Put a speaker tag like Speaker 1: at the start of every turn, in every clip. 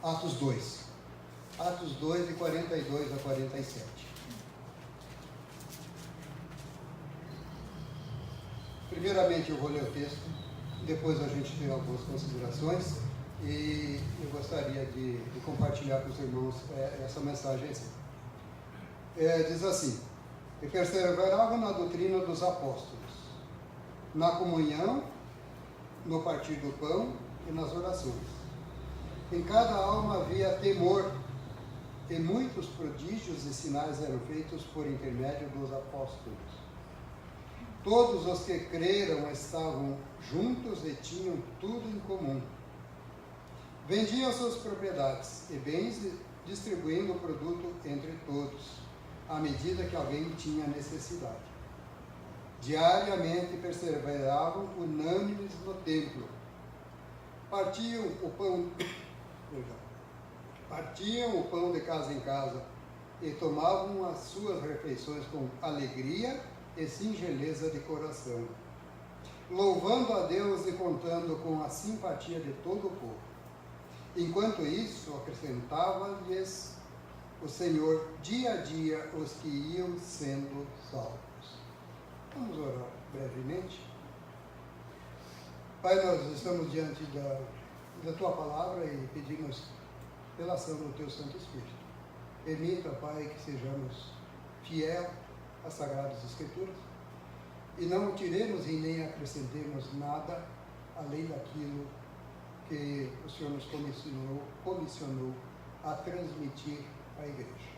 Speaker 1: Atos 2. Atos 2, de 42 a 47. Primeiramente eu vou ler o texto, depois a gente tem algumas considerações e eu gostaria de compartilhar com os irmãos essa mensagem assim. Diz assim: e perseveravam na doutrina dos apóstolos, na comunhão, no partir do pão e nas orações. Em cada alma havia temor, e muitos prodígios e sinais eram feitos por intermédio dos apóstolos. Todos os que creram estavam juntos e tinham tudo em comum. Vendiam suas propriedades e bens, distribuindo o produto entre todos, à medida que alguém tinha necessidade. Diariamente perseveravam unânimes no templo. Partiam o pão de casa em casa e tomavam as suas refeições com alegria e singeleza de coração, louvando a Deus e contando com a simpatia de todo o povo. Enquanto isso, acrescentava-lhes o Senhor dia a dia os que iam sendo salvos. Vamos orar brevemente. Pai, nós estamos diante da Tua palavra e pedimos pela ação do Teu Santo Espírito. Permita, Pai, que sejamos fiéis às Sagradas Escrituras e não tiremos e nem acrescentemos nada além daquilo que o Senhor nos comissionou a transmitir à igreja.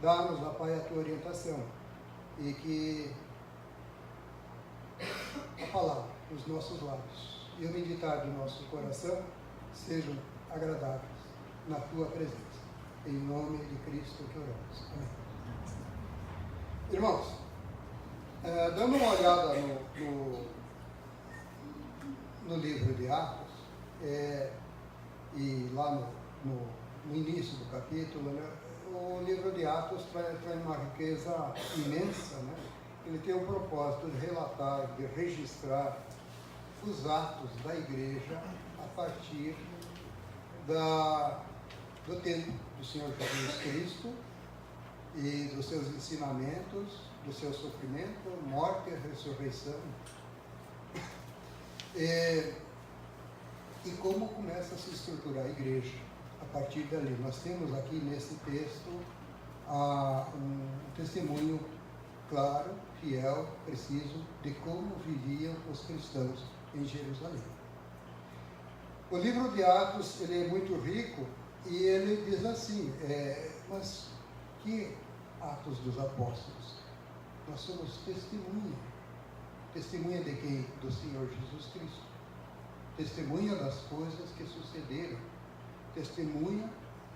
Speaker 1: Dá-nos, ó Pai, a Tua orientação e que a palavra dos nossos lábios e o meditar do nosso coração sejam agradáveis na Tua presença. Em nome de Cristo que oramos. Amém. Irmãos, dando uma olhada no livro de Atos, e lá no início do capítulo, né, o livro de Atos traz uma riqueza imensa, né? Ele tem o propósito de relatar, de registrar os atos da igreja a partir do tempo do Senhor Jesus Cristo e dos seus ensinamentos, do seu sofrimento, morte e ressurreição. E como começa a se estruturar a igreja a partir dali. Nós temos aqui nesse texto um testemunho claro, fiel, preciso de como viviam os cristãos em Jerusalém. O livro de Atos ele é muito rico e ele diz assim, mas que Atos dos Apóstolos? Nós somos testemunha. Testemunha de quem? Do Senhor Jesus Cristo. Testemunha das coisas que sucederam. Testemunha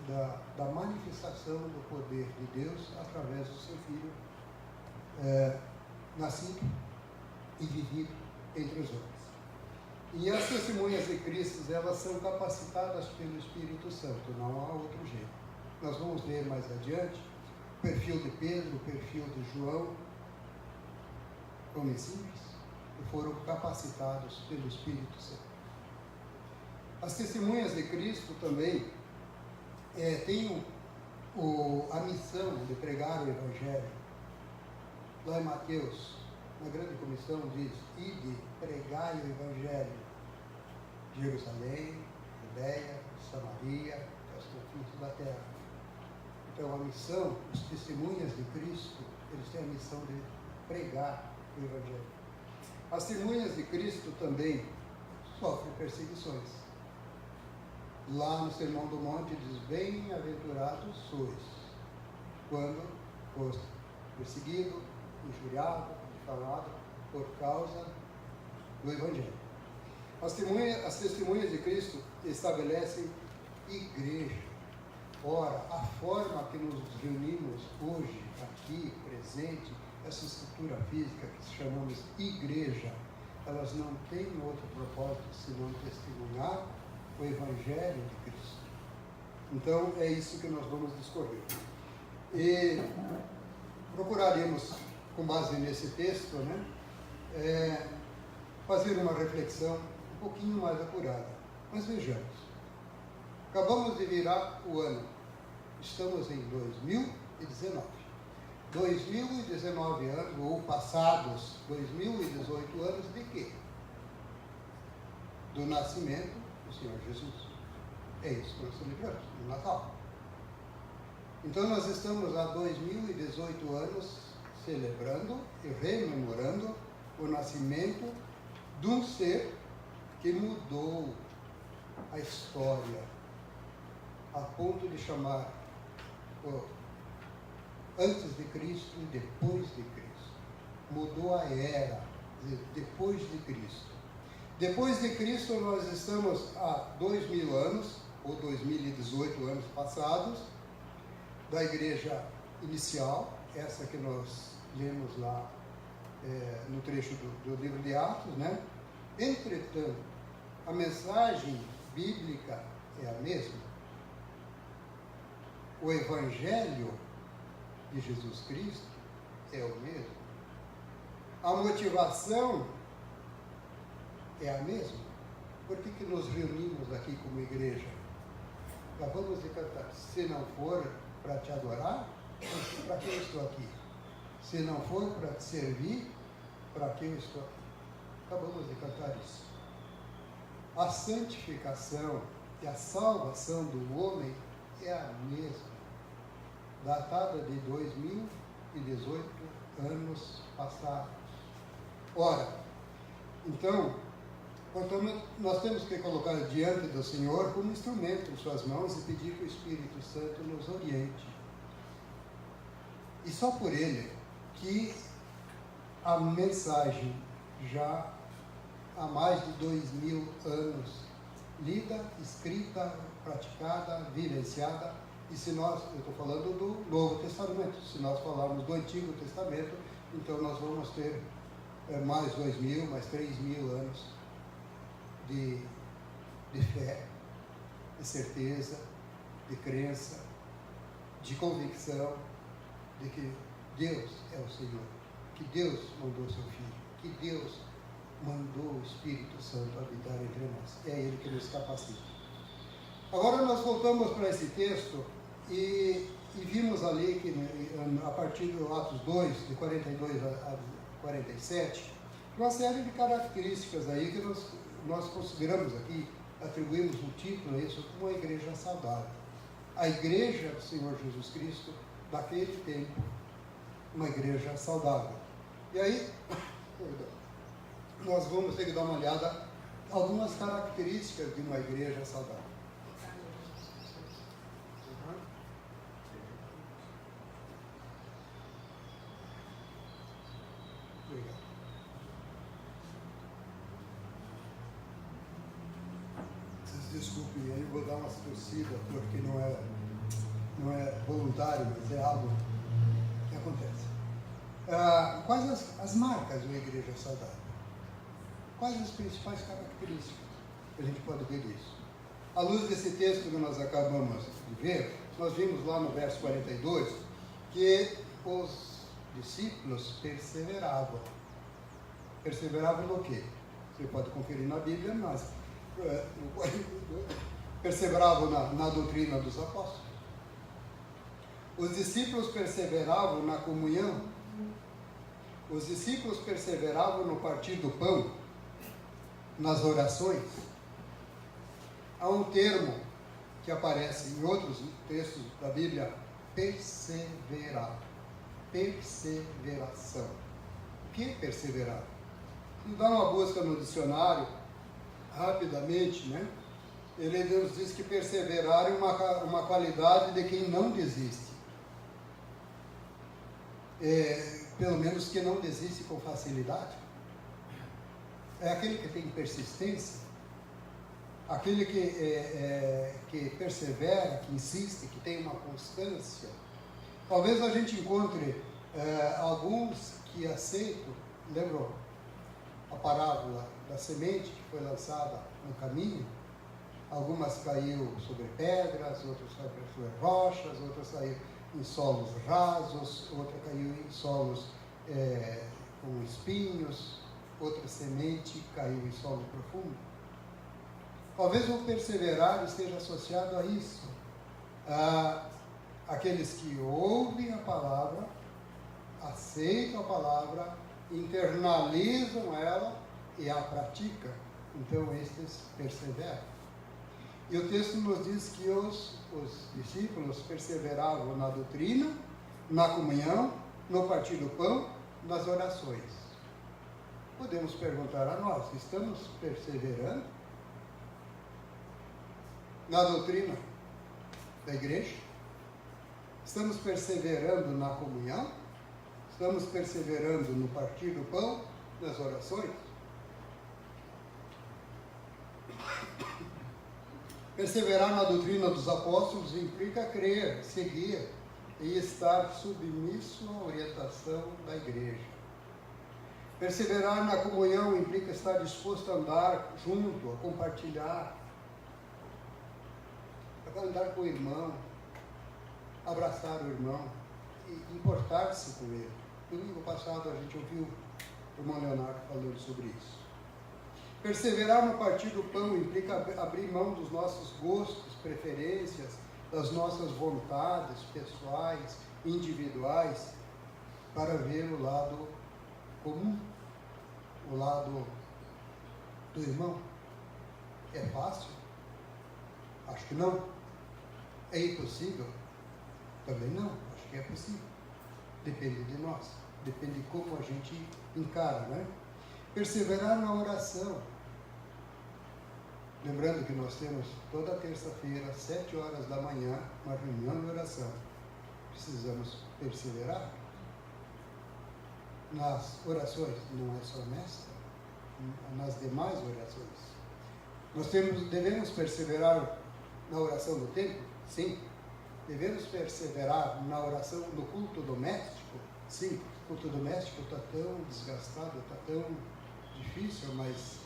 Speaker 1: da manifestação do poder de Deus através do seu Filho, nascido e vivido entre os homens. E as testemunhas de Cristo, elas são capacitadas pelo Espírito Santo, não há outro jeito. Nós vamos ver mais adiante o perfil de Pedro, o perfil de João, homens simples, que foram capacitados pelo Espírito Santo. As testemunhas de Cristo também têm a missão de pregar o Evangelho. Lá em Mateus, na grande comissão, diz: ide, pregai o Evangelho de Jerusalém, Judeia, Samaria, até os confins da terra. Então a missão, os testemunhas de Cristo, eles têm a missão de pregar o Evangelho. As testemunhas de Cristo também sofrem perseguições. Lá no Sermão do Monte diz: bem-aventurados sois quando foste perseguido, injuriado, difamado por causa do Evangelho. As testemunhas de Cristo estabelecem igreja. Ora, a forma que nos reunimos hoje, aqui, presente, essa estrutura física que chamamos igreja, elas não têm outro propósito senão testemunhar o Evangelho de Cristo. Então, é isso que nós vamos discorrer. E procuraremos, com base nesse texto, né, fazer uma reflexão um pouquinho mais apurada. Mas vejamos. Acabamos de virar o ano. Estamos em 2019. 2019 anos, ou passados 2018 anos de quê? Do nascimento do Senhor Jesus. É isso que nós celebramos no Natal. Então nós estamos há 2018 anos celebrando e rememorando o nascimento de um ser que mudou a história a ponto de chamar antes de Cristo e depois de Cristo. Mudou a era, depois de Cristo. Depois de Cristo nós estamos há 2000 anos, ou 2018 anos passados, da igreja inicial, essa que nós lemos lá no trecho do livro de Atos, né? Entretanto, a mensagem bíblica é a mesma. O Evangelho de Jesus Cristo é o mesmo. A motivação é a mesma. Por que nos reunimos aqui como igreja? Acabamos de cantar. Se não for para te adorar, para que eu estou aqui? Se não for para te servir, para que eu estou aqui? Acabamos de cantar isso. A santificação e a salvação do homem é a mesma, datada de 2018 anos passados. Ora, então, portanto, nós temos que colocar diante do Senhor como instrumento em suas mãos e pedir que o Espírito Santo nos oriente. E só por ele que a mensagem já há mais de 2000 anos lida, escrita, praticada, vivenciada. E se nós, eu estou falando do Novo Testamento, se nós falarmos do Antigo Testamento, então nós vamos ter mais 2000, mais 3000 anos de fé, de certeza, de crença, de convicção de que Deus é o Senhor, que Deus mandou seu Filho, que Deus mandou o Espírito Santo habitar entre nós. É Ele que nos capacita. Agora nós voltamos para esse texto e vimos ali que a partir do Atos 2, de 42 a 47, uma série de características aí que nós consideramos aqui, atribuímos o título a isso como uma igreja saudável. A igreja do Senhor Jesus Cristo, daquele tempo, uma igreja saudável. E aí, nós vamos ter que dar uma olhada em algumas características de uma igreja saudável. Obrigado. Vocês desculpem, aí vou dar umas tossidas, porque não é voluntário, mas é algo que acontece. Quais as marcas de uma igreja saudável? Quais as principais características que a gente pode ver disso? À luz desse texto que nós acabamos de ver, nós vimos lá no verso 42 que os discípulos perseveravam. Perseveravam no quê? Você pode conferir na Bíblia, mas perseveravam na doutrina dos apóstolos. Os discípulos perseveravam na comunhão. Os discípulos perseveravam no partir do pão, nas orações. Há um termo que aparece em outros textos da Bíblia: perseverar. Perseveração. O que é perseverar? Se dá uma busca no dicionário, rapidamente, né? Ele nos diz que perseverar é uma qualidade de quem não desiste. Pelo menos que não desiste com facilidade. É aquele que tem persistência, aquele que persevera, que insiste, que tem uma constância. Talvez a gente encontre alguns que aceitam. Lembram a parábola da semente que foi lançada no caminho? Algumas caiu sobre pedras, outras caiu sobre rochas, outras caiu em solos rasos, outra caiu em solos com espinhos, outra semente caiu em solo profundo. Talvez o perseverar esteja associado a isso. Aqueles que ouvem a palavra, aceitam a palavra, internalizam ela e a praticam. Então, estes perseveram. E o texto nos diz que os discípulos perseveravam na doutrina, na comunhão, no partir do pão, nas orações. Podemos perguntar a nós, estamos perseverando na doutrina da igreja? Estamos perseverando na comunhão? Estamos perseverando no partir do pão, nas orações? Perseverar na doutrina dos apóstolos implica crer, seguir e estar submisso à orientação da igreja. Perseverar na comunhão implica estar disposto a andar junto, a compartilhar, a andar com o irmão, abraçar o irmão e importar-se com ele. Domingo passado a gente ouviu o irmão Leonardo falando sobre isso. Perseverar no partir do pão implica abrir mão dos nossos gostos, preferências, das nossas vontades pessoais, individuais, para ver o lado comum, o lado do irmão. É fácil? Acho que não. É impossível? Também não. Acho que é possível. Depende de nós. Depende de como a gente encara, né? Perseverar na oração. Lembrando que nós temos toda terça-feira, às 7 horas da manhã, uma reunião de oração. Precisamos perseverar nas orações, não é só nesta, nas demais orações. Nós devemos perseverar na oração do templo? Sim. Devemos perseverar na oração do culto doméstico? Sim. O culto doméstico está tão desgastado, está tão difícil, mas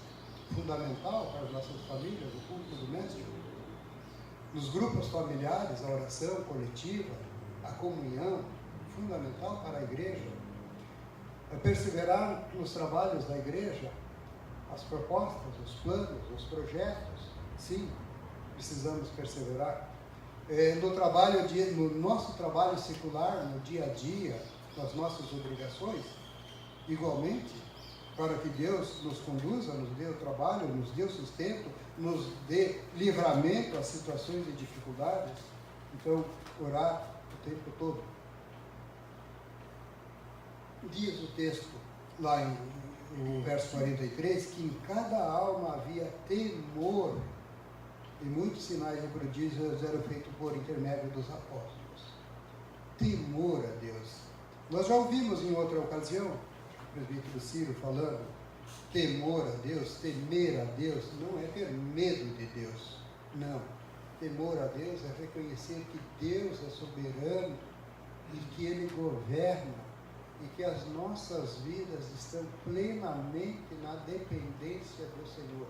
Speaker 1: fundamental para as nossas famílias, o culto doméstico. Nos grupos familiares, a oração coletiva, a comunhão, fundamental para a igreja. Perseverar nos trabalhos da igreja, as propostas, os planos, os projetos, sim, precisamos perseverar. No nosso trabalho secular, no dia a dia, nas nossas obrigações, igualmente, para que Deus nos conduza, nos dê o trabalho, nos dê o sustento, nos dê livramento às situações de dificuldades. Então, orar o tempo todo. Diz o texto, lá no verso 43, que em cada alma havia temor, e muitos sinais e prodígios eram feitos por intermédio dos apóstolos. Temor a Deus. Nós já ouvimos em outra ocasião, o presbítero Ciro falando, temor a Deus, temer a Deus, não é ter medo de Deus, não. Temor a Deus é reconhecer que Deus é soberano e que Ele governa e que as nossas vidas estão plenamente na dependência do Senhor.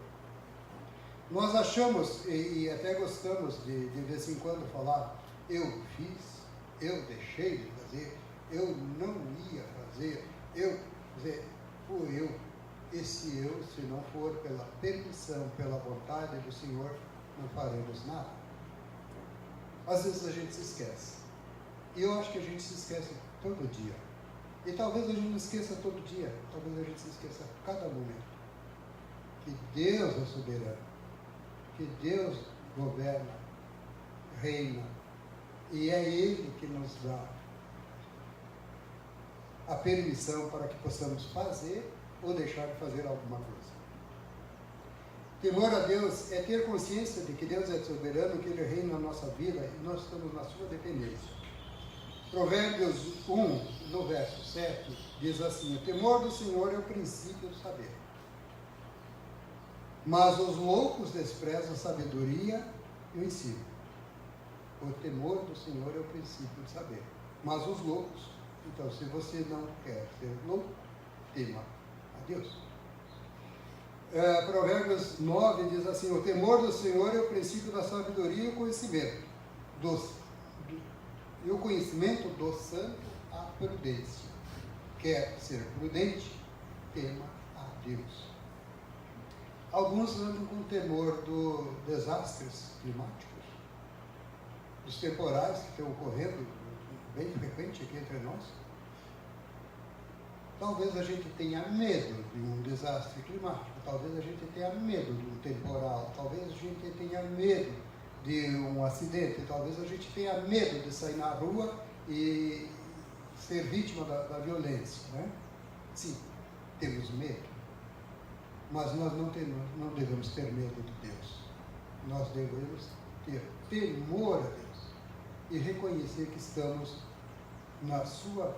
Speaker 1: Nós achamos, e até gostamos de vez em quando falar, eu fiz, eu deixei de fazer, eu não ia fazer, esse eu, se não for pela permissão, pela vontade do Senhor, não faremos nada. Às vezes a gente se esquece. E eu acho que a gente se esquece todo dia. E talvez a gente não esqueça todo dia, talvez a gente se esqueça a cada momento. Que Deus é soberano, que Deus governa, reina, e é Ele que nos dá a permissão para que possamos fazer ou deixar de fazer alguma coisa. Temor a Deus é ter consciência de que Deus é soberano, que Ele reina na nossa vida e nós estamos na sua dependência. Provérbios 1, no verso 7, diz assim: o temor do Senhor é o princípio do saber. Mas os loucos desprezam a sabedoria e o ensino. O temor do Senhor é o princípio do saber. Mas os loucos, então, se você não quer ser louco, tema a Deus. Provérbios 9 diz assim: o temor do Senhor é o princípio da sabedoria e o conhecimento. E o conhecimento do santo, a prudência. Quer ser prudente? Tema a Deus. Alguns andam com temor dos desastres climáticos, dos temporais que estão ocorrendo, bem frequente aqui entre nós. Talvez a gente tenha medo de um desastre climático, talvez a gente tenha medo de um temporal, talvez a gente tenha medo de um acidente, talvez a gente tenha medo de sair na rua e ser vítima da violência, né? Sim, temos medo, mas nós não devemos ter medo de Deus. Nós devemos ter temor a Deus e reconhecer que estamos na sua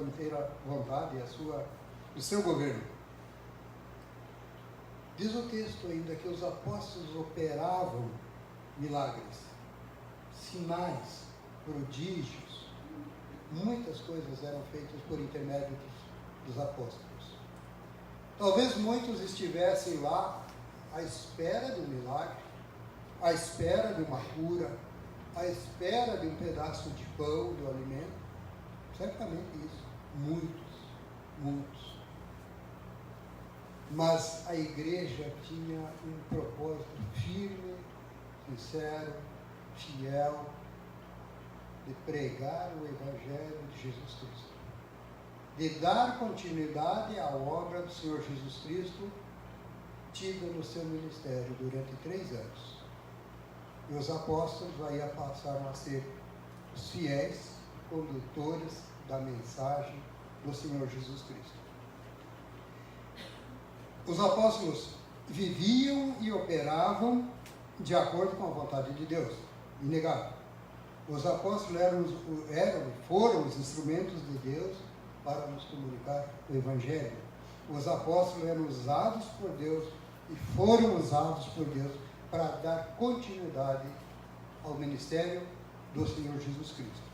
Speaker 1: inteira vontade, o seu governo. Diz o texto ainda que os apóstolos operavam milagres, sinais, prodígios, muitas coisas eram feitas por intermédio dos apóstolos. Talvez muitos estivessem lá à espera do milagre, à espera de uma cura, à espera de um pedaço de pão, do alimento. Certamente isso, muitos. Mas a igreja tinha um propósito firme, sincero, fiel, de pregar o Evangelho de Jesus Cristo, de dar continuidade à obra do Senhor Jesus Cristo, tida no seu ministério durante 3 anos. E os apóstolos aí passaram a ser os fiéis condutores da mensagem do Senhor Jesus Cristo. Os apóstolos viviam e operavam de acordo com a vontade de Deus, inegável. Os apóstolos foram os instrumentos de Deus para nos comunicar o Evangelho. Os apóstolos eram usados por Deus e foram usados por Deus para dar continuidade ao ministério do Senhor Jesus Cristo.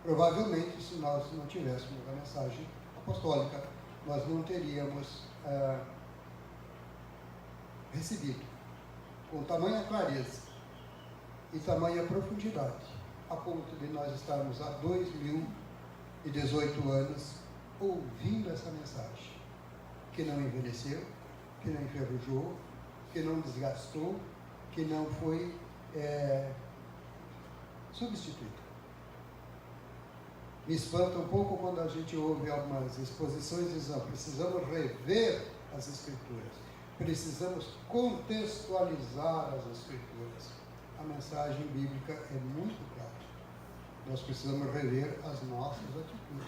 Speaker 1: Provavelmente, se nós não tivéssemos a mensagem apostólica, nós não teríamos recebido com tamanha clareza e tamanha profundidade, a ponto de nós estarmos há 2018 anos ouvindo essa mensagem, que não envelheceu, que não enferrujou, que não desgastou, que não foi substituída. Me espanta um pouco quando a gente ouve algumas exposições e diz, não, precisamos rever as Escrituras, precisamos contextualizar as Escrituras. A mensagem bíblica é muito clara. Nós precisamos rever as nossas atitudes,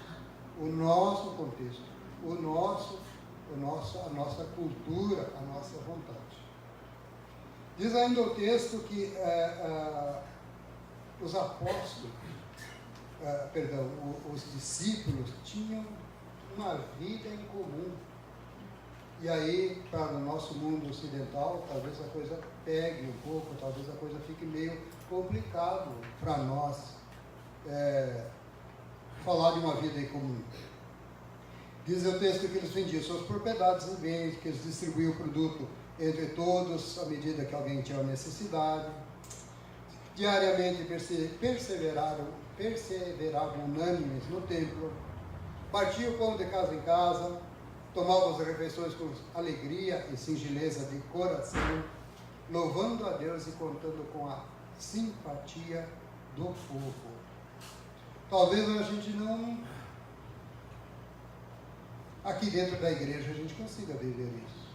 Speaker 1: o nosso contexto, a nossa cultura, a nossa vontade. Diz ainda o texto que os apóstolos, os discípulos tinham uma vida em comum. E aí, para o nosso mundo ocidental, talvez a coisa pegue um pouco, talvez a coisa fique meio complicado para nós falar de uma vida em comum. Diz o texto que eles vendiam suas propriedades e bens, que eles distribuíam o produto entre todos à medida que alguém tinha necessidade. Diariamente perseveravam unânimes no templo, partiam o pão de casa em casa, tomavam as refeições com alegria e singeleza de coração, louvando a Deus e contando com a simpatia do povo. Talvez a gente não, aqui dentro da igreja, a gente consiga viver isso.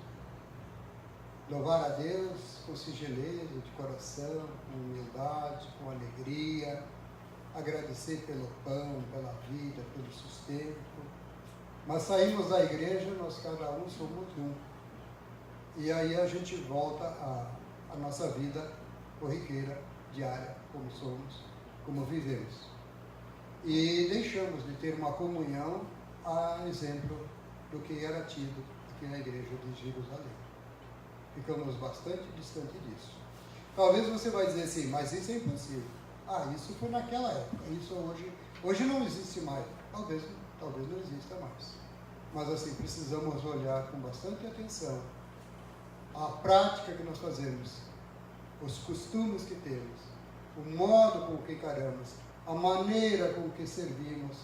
Speaker 1: Louvar a Deus com singeleza de coração, com humildade, com alegria, agradecer pelo pão, pela vida, pelo sustento. Mas saímos da igreja, nós cada um somos um. E aí a gente volta à nossa vida corriqueira, diária, como somos, como vivemos. E deixamos de ter uma comunhão a exemplo do que era tido aqui na igreja de Jerusalém. Ficamos bastante distante disso. Talvez você vai dizer assim, mas isso é impossível. Isso foi naquela época, isso hoje não existe mais. Talvez não exista mais. Mas assim, precisamos olhar com bastante atenção a prática que nós fazemos, os costumes que temos, o modo com que encaramos, a maneira com que servimos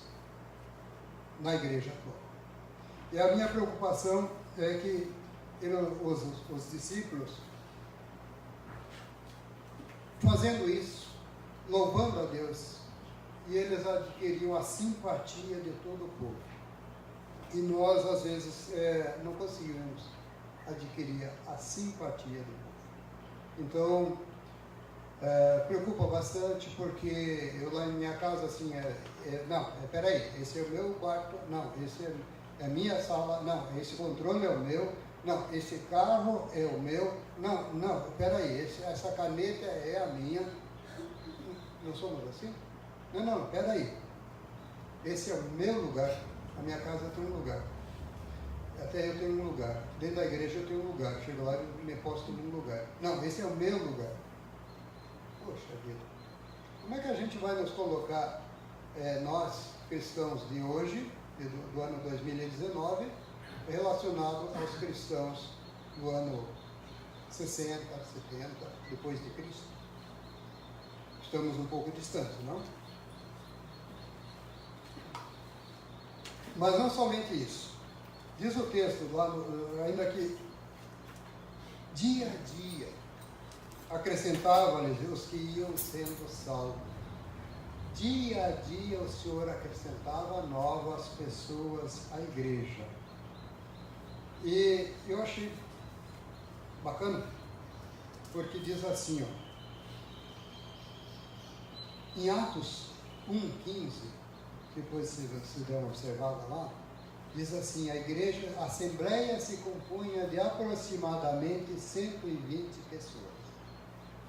Speaker 1: na igreja atual. E a minha preocupação é que os discípulos fazendo isso, louvando a Deus, e eles adquiriam a simpatia de todo o povo. E nós, às vezes, não conseguimos adquirir a simpatia do povo. Então, preocupa bastante, porque eu lá em minha casa, assim, peraí, esse é o meu quarto, não, esse é a minha sala, não, esse controle é o meu, não, esse carro é o meu, não, peraí, essa caneta é a minha. Não somos assim? Não, peraí, esse é o meu lugar, a minha casa tem um lugar, até eu tenho um lugar, dentro da igreja eu tenho um lugar, chego lá e me posto num lugar. Não, esse é o meu lugar. Poxa vida, como é que a gente vai nos colocar, nós cristãos de hoje, do ano 2019, relacionado aos cristãos do ano 60, 70, depois de Cristo? Estamos um pouco distantes, não? Mas não somente isso. Diz o texto, lá ainda que dia a dia acrescentava-lhes os que iam sendo salvos. Dia a dia o Senhor acrescentava novas pessoas à igreja. E eu achei bacana, porque diz assim, em Atos 1:15, depois se der uma observada lá, diz assim, a assembleia se compunha de aproximadamente 120 pessoas.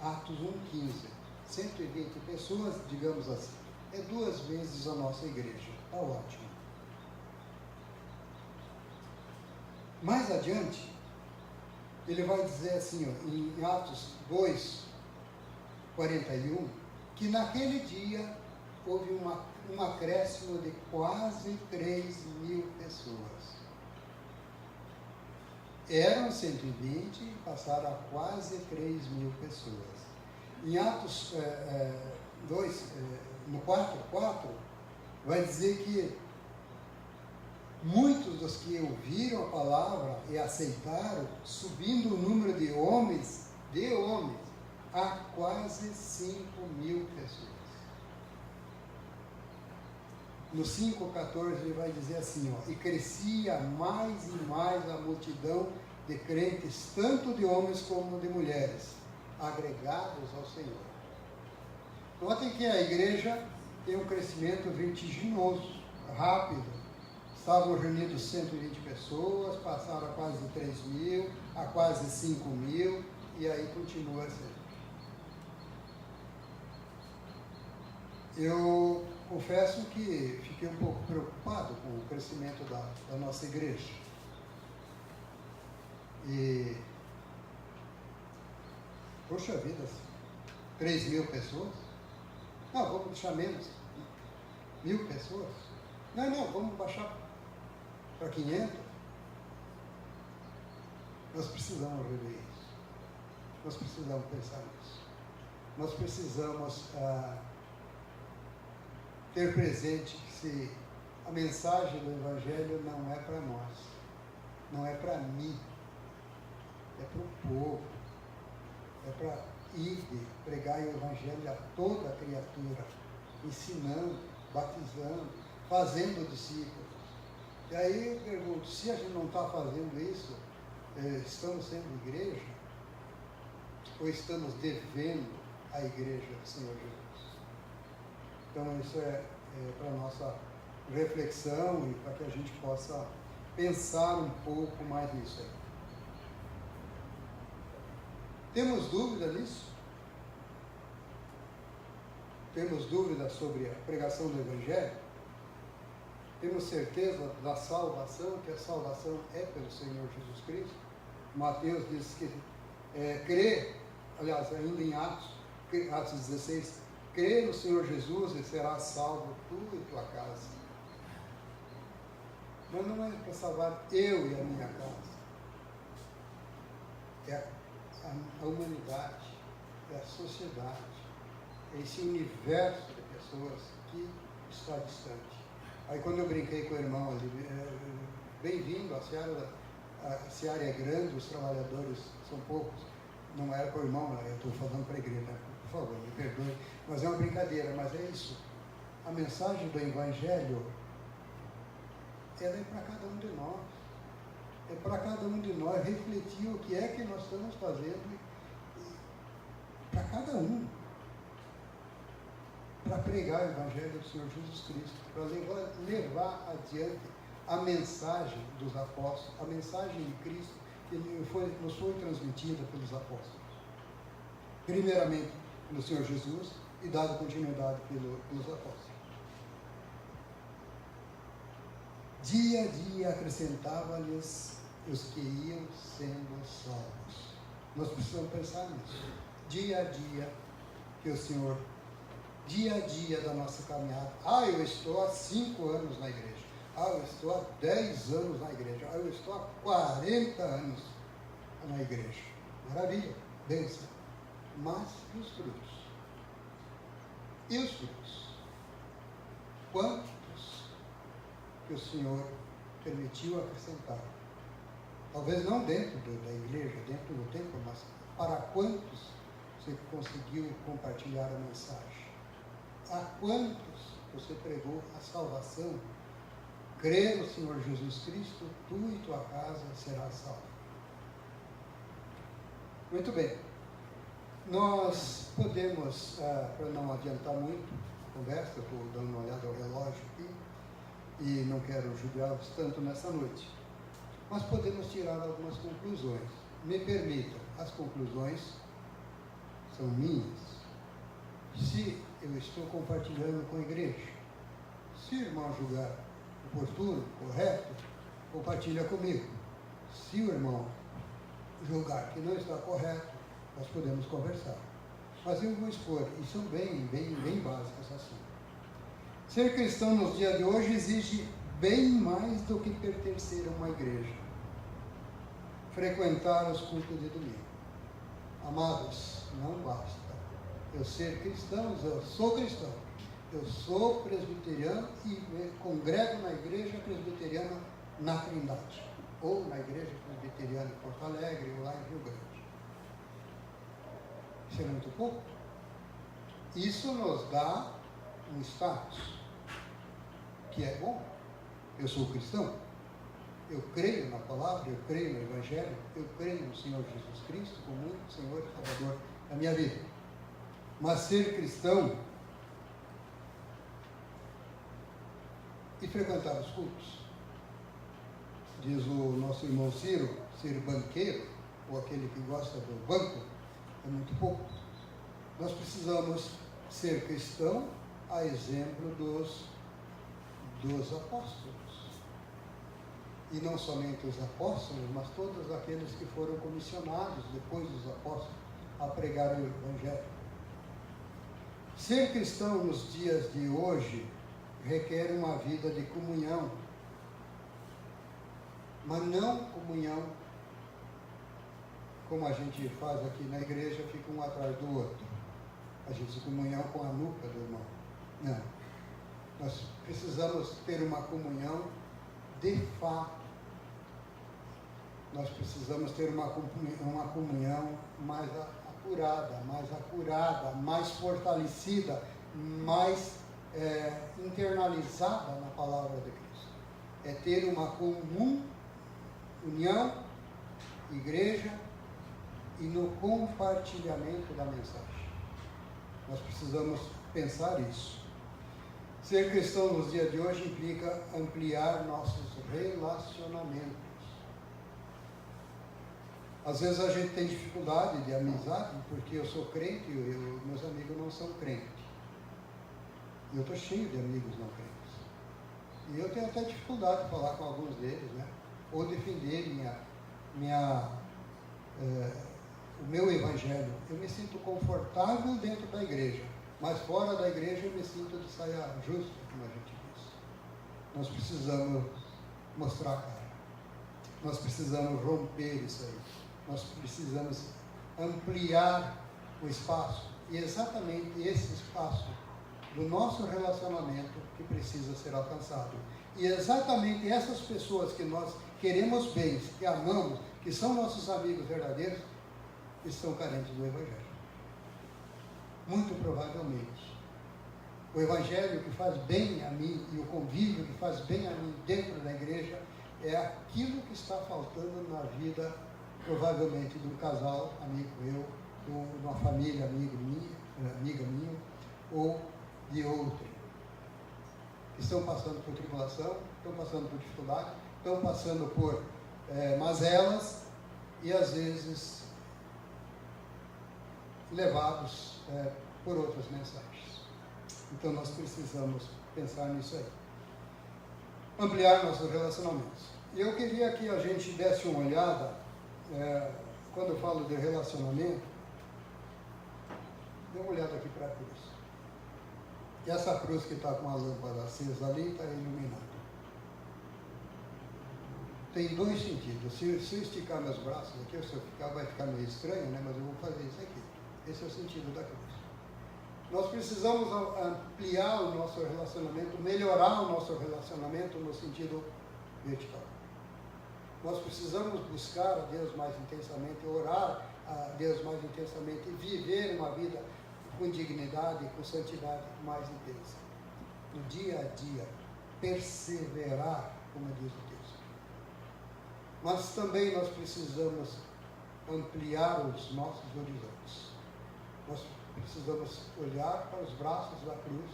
Speaker 1: Atos 1:15, 120 pessoas, digamos assim, é 2 vezes a nossa igreja, está ótimo. Mais adiante, ele vai dizer assim, em Atos 2:41, que naquele dia houve um acréscimo de quase 3.000 pessoas. Eram 120 e passaram a quase 3.000 pessoas. Em Atos 2, no 4:4, vai dizer que muitos dos que ouviram a palavra e aceitaram, subindo o número de homens, a quase 5.000 pessoas. No 5:14 ele vai dizer assim, e crescia mais e mais a multidão de crentes, tanto de homens como de mulheres, agregados ao Senhor. Notem que a igreja tem um crescimento vertiginoso, rápido. Estavam reunidos 120 pessoas, passaram a quase 3.000, a quase 5.000, e aí continua assim. Eu confesso que fiquei um pouco preocupado com o crescimento da nossa igreja. E, poxa vida, 3.000 pessoas? Não, vamos deixar menos. 1.000 pessoas? Não, vamos baixar para 500. Nós precisamos rever isso. Nós precisamos pensar nisso. Nós precisamos ter presente que se a mensagem do Evangelho não é para nós, não é para mim, é para o povo, é para ir pregar o Evangelho a toda a criatura, ensinando, batizando, fazendo discípulos. E aí eu pergunto, se a gente não está fazendo isso, estamos sendo igreja? Ou estamos devendo à igreja do Senhor Jesus? Então isso é para a nossa reflexão e para que a gente possa pensar um pouco mais nisso aí. Temos dúvida nisso? Temos dúvida sobre a pregação do Evangelho? Temos certeza da salvação, que a salvação é pelo Senhor Jesus Cristo? Mateus diz que crê, aliás, ainda em Atos 16, crê no Senhor Jesus e será salvo tu e tua casa. Mas não é para salvar eu e a minha casa. É a humanidade, é a sociedade, é esse universo de pessoas que está distante. Aí quando eu brinquei com o irmão ali, bem-vindo à seara a seara é grande, os trabalhadores são poucos. Não era para o irmão, eu estou falando para a igreja, né? Por favor, me perdoe, mas é uma brincadeira, mas é isso. A mensagem do Evangelho, ela é para cada um de nós. É para cada um de nós refletir o que é que nós estamos fazendo, para cada um. Para pregar o Evangelho do Senhor Jesus Cristo, para levar adiante a mensagem dos apóstolos, a mensagem de Cristo que nos foi transmitida pelos apóstolos. Primeiramente pelo Senhor Jesus e dada continuidade pelos apóstolos. Dia a dia acrescentava-lhes os que iam sendo salvos. Nós precisamos pensar nisso. Dia a dia que o Senhor, dia a dia da nossa caminhada. Eu estou há 5 anos na igreja. Eu estou há 10 anos na igreja. Eu estou há 40 anos na igreja. Maravilha, bênção. Mas e os frutos? E os frutos? Quantos que o Senhor permitiu acrescentar? Talvez não dentro da igreja, dentro do templo, mas para quantos você conseguiu compartilhar a mensagem? A quantos você pregou a salvação? Crê no Senhor Jesus Cristo, tu e tua casa serás salvo. Muito bem. Nós podemos, para não adiantar muito a conversa, estou dando uma olhada ao relógio aqui, e não quero julgá-los tanto nessa noite, mas podemos tirar algumas conclusões. Me permitam, as conclusões são minhas. Se eu estou compartilhando com a igreja, se o irmão julgar oportuno, correto, compartilha comigo. Se o irmão julgar que não está correto, nós podemos conversar. Mas eu vou expor, e são bem básicas assim. Ser cristão nos dias de hoje exige bem mais do que pertencer a uma igreja. Frequentar os cultos de domingo. Amados, não basta eu ser cristão, eu sou cristão. Eu sou presbiteriano e me congrego na igreja presbiteriana na Trindade. Ou na igreja presbiteriana em Porto Alegre, ou lá em Rio Grande. Isso é muito pouco. Isso nos dá um status que é bom. Eu sou cristão, eu creio na palavra, eu creio no Evangelho, eu creio no Senhor Jesus Cristo como único Senhor e Salvador da minha vida. Mas ser cristão e frequentar os cultos, diz o nosso irmão Ciro, ser banqueiro, ou aquele que gosta do banco, é muito pouco. Nós precisamos ser cristão a exemplo dos apóstolos. E não somente os apóstolos, mas todos aqueles que foram comissionados depois dos apóstolos a pregar o Evangelho. Ser cristão nos dias de hoje requer uma vida de comunhão, mas não comunhão como a gente faz aqui na igreja, fica um atrás do outro. A gente se comunhão com a nuca do irmão. Não. Nós precisamos ter uma comunhão de fato. Nós precisamos ter uma comunhão mais apurada, mais acurada, mais fortalecida, mais internalizada na palavra de Cristo. É ter uma união, igreja, e no compartilhamento da mensagem. Nós precisamos pensar isso. Ser cristão nos dias de hoje implica ampliar nossos relacionamentos. Às vezes a gente tem dificuldade de amizade, porque eu sou crente e meus amigos não são crentes. E eu estou cheio de amigos não crentes. E eu tenho até dificuldade de falar com alguns deles, né? Ou defender o meu evangelho. Eu me sinto confortável dentro da igreja, mas fora da igreja eu me sinto de saia justa, como a gente diz. Nós precisamos mostrar a cara. Nós precisamos romper isso aí. Nós precisamos ampliar o espaço. E exatamente esse espaço do nosso relacionamento que precisa ser alcançado. E exatamente essas pessoas que nós queremos bens, que amamos, que são nossos amigos verdadeiros, estão carentes do Evangelho. Muito provavelmente. O Evangelho que faz bem a mim e o convívio que faz bem a mim dentro da igreja é aquilo que está faltando na vida, provavelmente, de um casal, amigo meu, de uma família amiga minha, ou de outro. Que estão passando por tribulação, estão passando por dificuldade, estão passando por mazelas e, às vezes, levados por outras mensagens. Então, nós precisamos pensar nisso aí. Ampliar nossos relacionamentos. E eu queria que a gente desse uma olhada, quando eu falo de relacionamento, dê uma olhada aqui para a cruz. E essa cruz que está com a lâmpada acesa ali, está iluminada. Tem dois sentidos. Se eu esticar meus braços aqui, se eu ficar, vai ficar meio estranho, né? Mas eu vou fazer isso aqui. Esse é o sentido da cruz. Nós precisamos ampliar o nosso relacionamento, melhorar o nosso relacionamento no sentido vertical. Nós precisamos buscar a Deus mais intensamente, orar a Deus mais intensamente e viver uma vida com dignidade e com santidade mais intensa. No dia a dia, perseverar, como diz o texto. Mas também nós precisamos ampliar os nossos horizontes. Nós precisamos olhar para os braços da cruz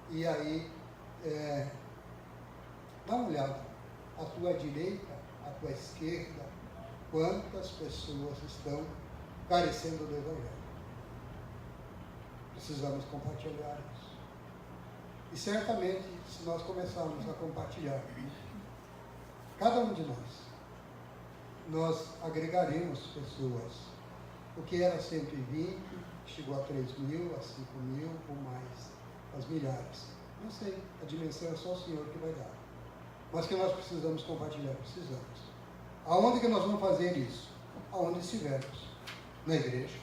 Speaker 1: e aí dá uma olhada à tua direita, à tua esquerda, quantas pessoas estão carecendo do Evangelho. Precisamos compartilhar isso. E certamente, se nós começarmos a compartilhar, cada um de nós agregaremos pessoas. O que era 120, chegou a 3.000, a 5.000 ou mais, as milhares. Não sei, a dimensão é só o Senhor que vai dar. Mas que nós precisamos compartilhar, precisamos. Aonde que nós vamos fazer isso? Aonde estivermos. Na igreja.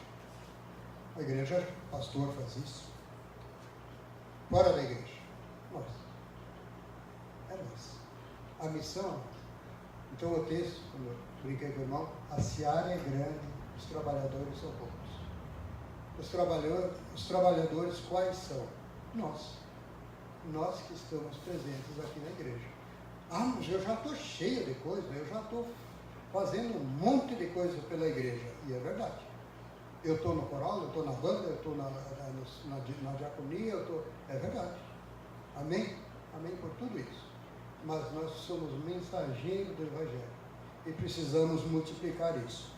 Speaker 1: A igreja, o pastor faz isso. Fora da igreja. Nós. É nós. A missão é nós. Então o texto, quando eu brinquei com o irmão, a seara é grande, os trabalhadores são poucos. Os trabalhadores quais são? Nós. Nós que estamos presentes aqui na igreja. Ah, mas eu já estou cheia de coisa, eu já estou fazendo um monte de coisa pela igreja. E é verdade. Eu estou no coral, eu estou na banda, eu estou na diaconia, é verdade. Amém? Amém por tudo isso. Mas nós somos mensageiros do Evangelho e precisamos multiplicar isso.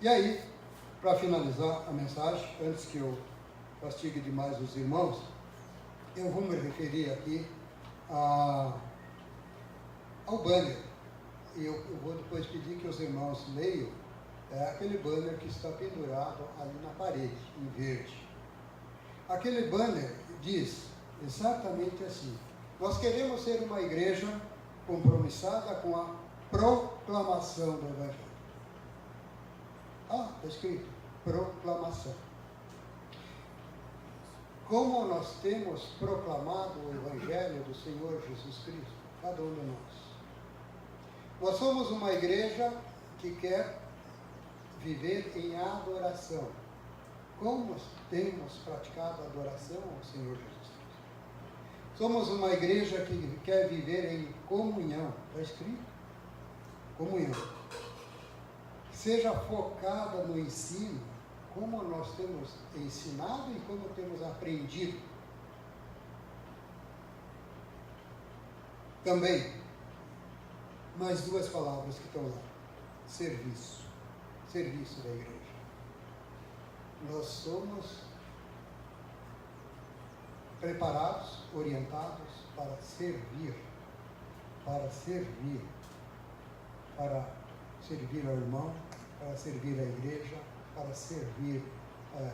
Speaker 1: E aí, para finalizar a mensagem, antes que eu castigue demais os irmãos, eu vou me referir aqui ao banner. E eu vou depois pedir que os irmãos leiam aquele banner que está pendurado ali na parede, em verde. Aquele banner diz exatamente assim: nós queremos ser uma igreja compromissada com a proclamação do Evangelho. Ah, está escrito, proclamação. Como nós temos proclamado o Evangelho do Senhor Jesus Cristo, cada um de nós. Nós somos uma igreja que quer viver em adoração. Como temos praticado a adoração ao Senhor Jesus Cristo? Somos uma igreja que quer viver em comunhão. Está escrito? Comunhão. Seja focada no ensino, como nós temos ensinado e como temos aprendido. Também, mais duas palavras que estão lá. Serviço. Serviço da igreja. Nós somos preparados, orientados para servir ao irmão, para servir a igreja, para servir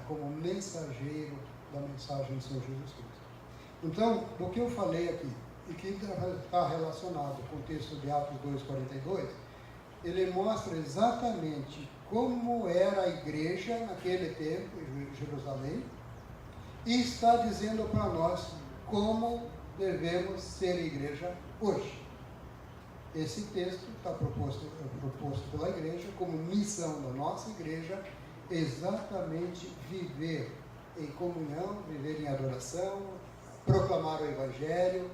Speaker 1: como mensageiro da mensagem do Senhor Jesus Cristo. Então, do que eu falei aqui, e que está relacionado com o texto de Atos 2,42, ele mostra exatamente como era a igreja naquele tempo, em Jerusalém, e está dizendo para nós como devemos ser igreja hoje. Esse texto está proposto pela igreja como missão da nossa igreja, exatamente viver em comunhão, viver em adoração, proclamar o Evangelho,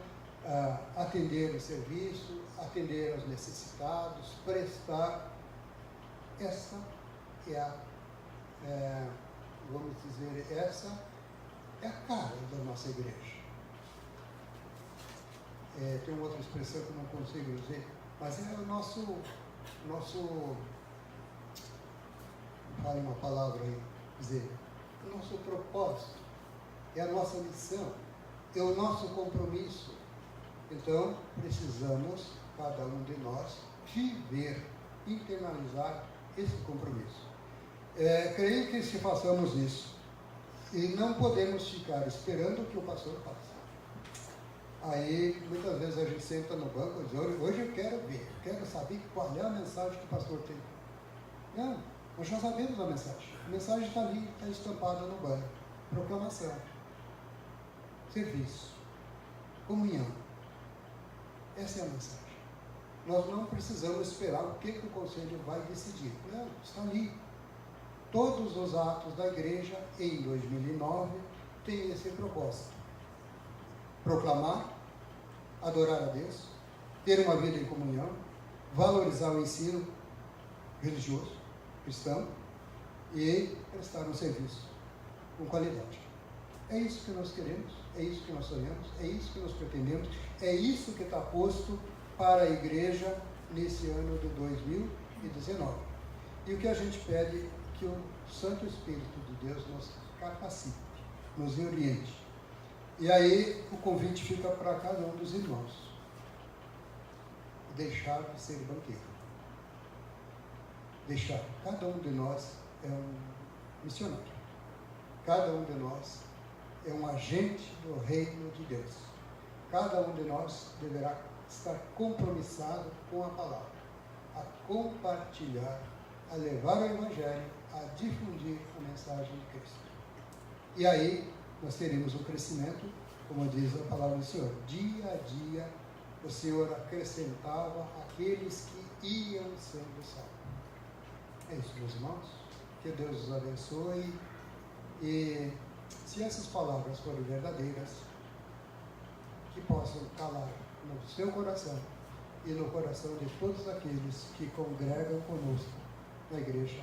Speaker 1: atender o serviço, atender aos necessitados, prestar. Essa é vamos dizer, essa é a cara da nossa igreja. Tem uma outra expressão que eu não consigo dizer, mas é o nosso fale uma palavra aí, dizer, o nosso propósito, é a nossa missão, é o nosso compromisso. Então, precisamos, cada um de nós, viver, internalizar esse compromisso. Creio que se façamos isso, e não podemos ficar esperando que o pastor faça. Aí, muitas vezes a gente senta no banco e diz, hoje eu quero ver, quero saber qual é a mensagem que o pastor tem. Não, nós já sabemos a mensagem. A mensagem está ali, está estampada no banco. Proclamação, serviço, comunhão. Essa é a mensagem. Nós não precisamos esperar o que o conselho vai decidir. Não, está ali. Todos os atos da igreja em 2009 têm esse propósito. Proclamar, adorar a Deus, ter uma vida em comunhão, valorizar o ensino religioso, cristão, e prestar um serviço com qualidade. É isso que nós queremos, é isso que nós sonhamos, é isso que nós pretendemos, é isso que está posto para a igreja nesse ano de 2019. E o que a gente pede é que o Santo Espírito de Deus nos capacite, nos oriente. E aí o convite fica para cada um dos irmãos. Deixar de ser banqueiro. Deixar. Cada um de nós é um missionário. Cada um de nós é um agente do reino de Deus. Cada um de nós deverá estar compromissado com a palavra, a compartilhar, a levar o Evangelho, a difundir a mensagem de Cristo. E aí nós teremos um crescimento, como diz a palavra do Senhor. Dia a dia o Senhor acrescentava aqueles que iam sendo salvos. É isso, meus irmãos. Que Deus os abençoe. E se essas palavras forem verdadeiras, que possam calar no seu coração e no coração de todos aqueles que congregam conosco na igreja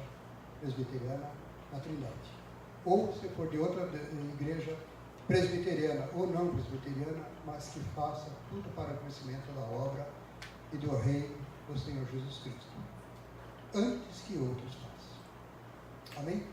Speaker 1: presbiteriana na Trindade. Ou se for de outra igreja presbiteriana ou não presbiteriana, mas que faça tudo para o crescimento da obra e do reino do Senhor Jesus Cristo, antes que outros façam. Amém?